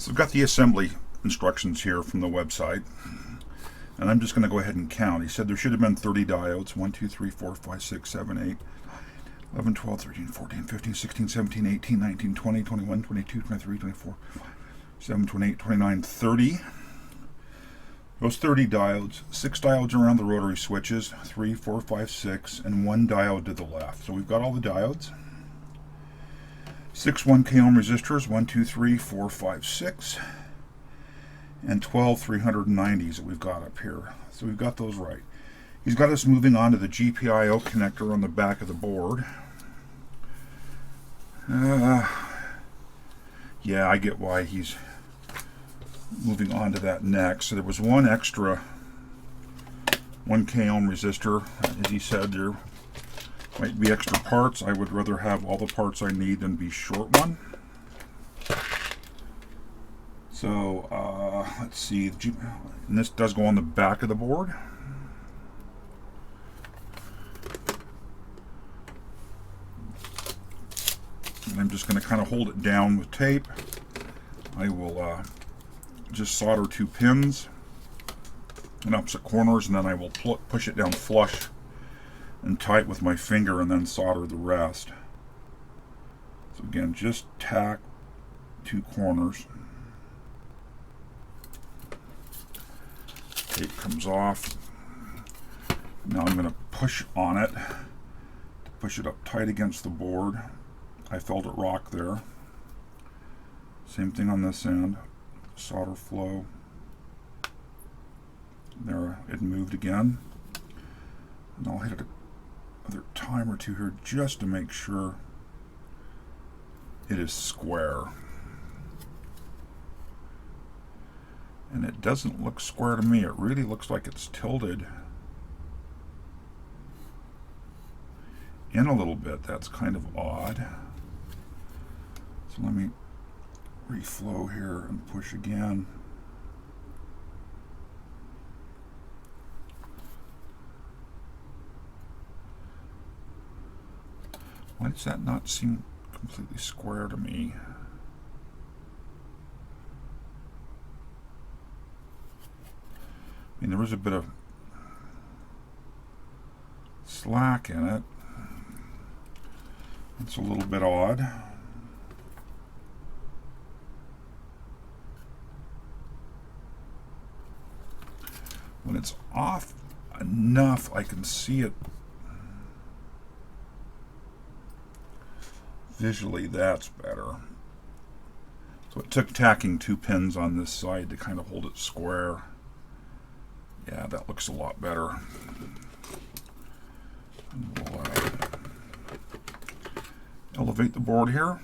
So I've got the assembly instructions here from the website, and I'm just going to go ahead and count. He said there should have been 30 diodes. 1, 2, 3, 4, 5, 6, 7, 8, 11, 12, 13, 14, 15, 16, 17, 18, 19, 20, 21, 22, 23, 24, 27, 28, 29, 30. Those 30 diodes, 6 diodes around the rotary switches, 3, 4, 5, 6, and 1 diode to the left. So we've got all the diodes. 6 1K ohm resistors, 1, 2, 3, 4, 5, 6, and 12 390s that we've got up here. So we've got those right. He's got us moving on to the GPIO connector on the back of the board. Yeah, I get why he's moving on to that next. So there was one extra 1K ohm resistor. As he said, there might be extra parts. I would rather have all the parts I need than be short one. So let's see, and this does go on the back of the board. And I'm just going to kind of hold it down with tape. I will just solder 2 pins in opposite corners, and then I will push it down flush and tight with my finger, and then solder the rest. So again, just tack 2 corners. Tape comes off. Now I'm going to push on it to push it up tight against the board. I felt it rock there. Same thing on this end. Solder flow. There, it moved again. And I'll hit it another time or two here just to make sure it is square. And it doesn't look square to me. It really looks like it's tilted in a little bit. That's kind of odd. So let me reflow here and push again. Why does that not seem completely square to me? I mean, there was a bit of slack in it. It's a little bit odd. When it's off enough, I can see it visually. That's better. So it took tacking 2 pins on this side to kind of hold it square. Yeah, that looks a lot better. And we'll elevate the board here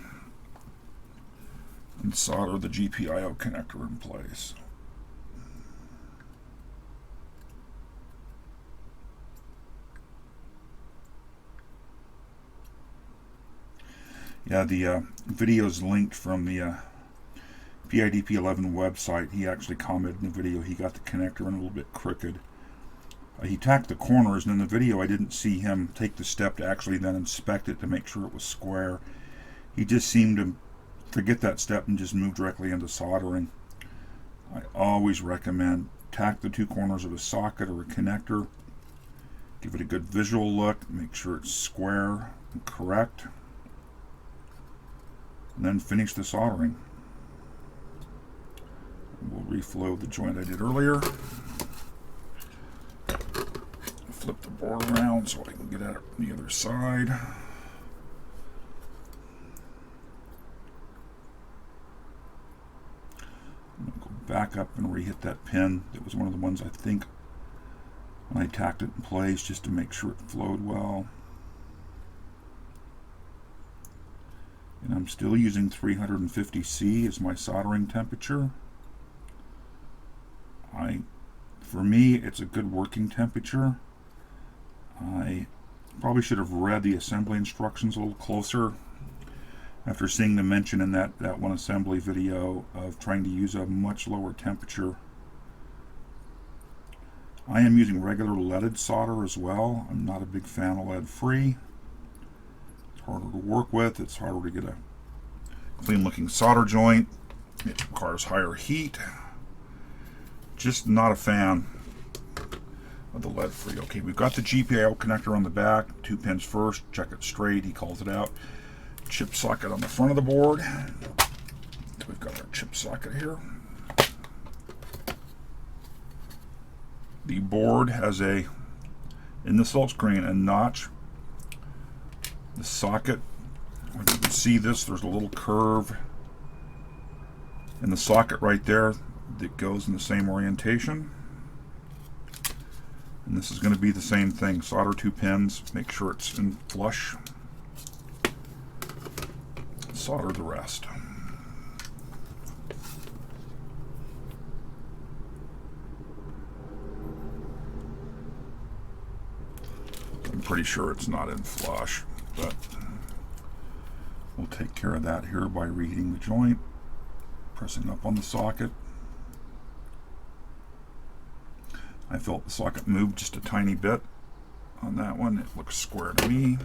and solder the GPIO connector in place. Yeah, the video is linked from the PiDP11 website. He actually commented in the video he got the connector in a little bit crooked. He tacked the corners, and in the video I didn't see him take the step to actually then inspect it to make sure it was square. He just seemed to forget that step and just move directly into soldering. I always recommend tack the 2 corners of a socket or a connector. Give it a good visual look. Make sure it's square and correct. And then finish the soldering. We'll reflow the joint I did earlier. Flip the board around so I can get at it from the other side. I'm going to go back up and re-hit that pin. It was one of the ones I think when I tacked it in place just to make sure it flowed well. And I'm still using 350 C as my soldering temperature. For me, it's a good working temperature. I probably should have read the assembly instructions a little closer after seeing the mention in that one assembly video of trying to use a much lower temperature. I am using regular leaded solder as well. I'm not a big fan of lead free. It's harder to work with. It's harder to get a clean looking solder joint. It requires higher heat. Just not a fan of the lead-free. Okay, we've got the GPO connector on the back, 2 pins first, check it straight, he calls it out. Chip socket on the front of the board. We've got our chip socket here. The board has in the silk screen, a notch. The socket, you can see this, there's a little curve in the socket right there that goes in the same orientation. And this is going to be the same thing. Solder 2 pins, make sure it's in flush. Solder the rest. I'm pretty sure it's not in flush, but we'll take care of that here by reheating the joint, pressing up on the socket. I felt the socket moved just a tiny bit on that one. It looks square to me.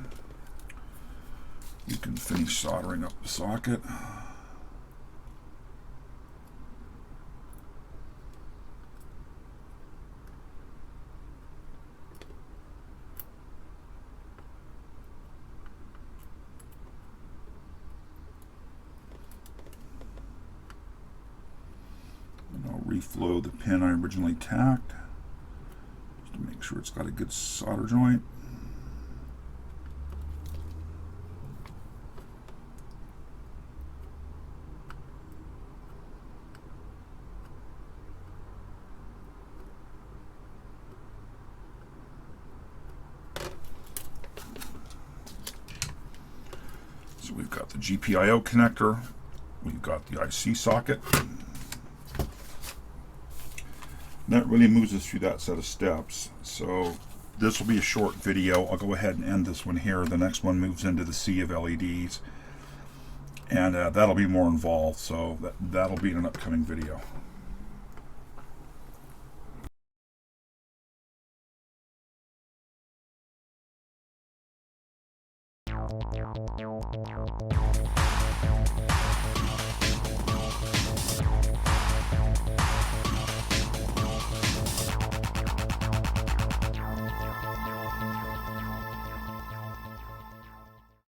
You can finish soldering up the socket. And I'll reflow the pin I originally tacked, to make sure it's got a good solder joint. So we've got the GPIO connector, we've got the IC socket. That really moves us through that set of steps. So this will be a short video. I'll go ahead and end this one here. The next one moves into the sea of LEDs, and that'll be more involved, so that'll be in an upcoming video.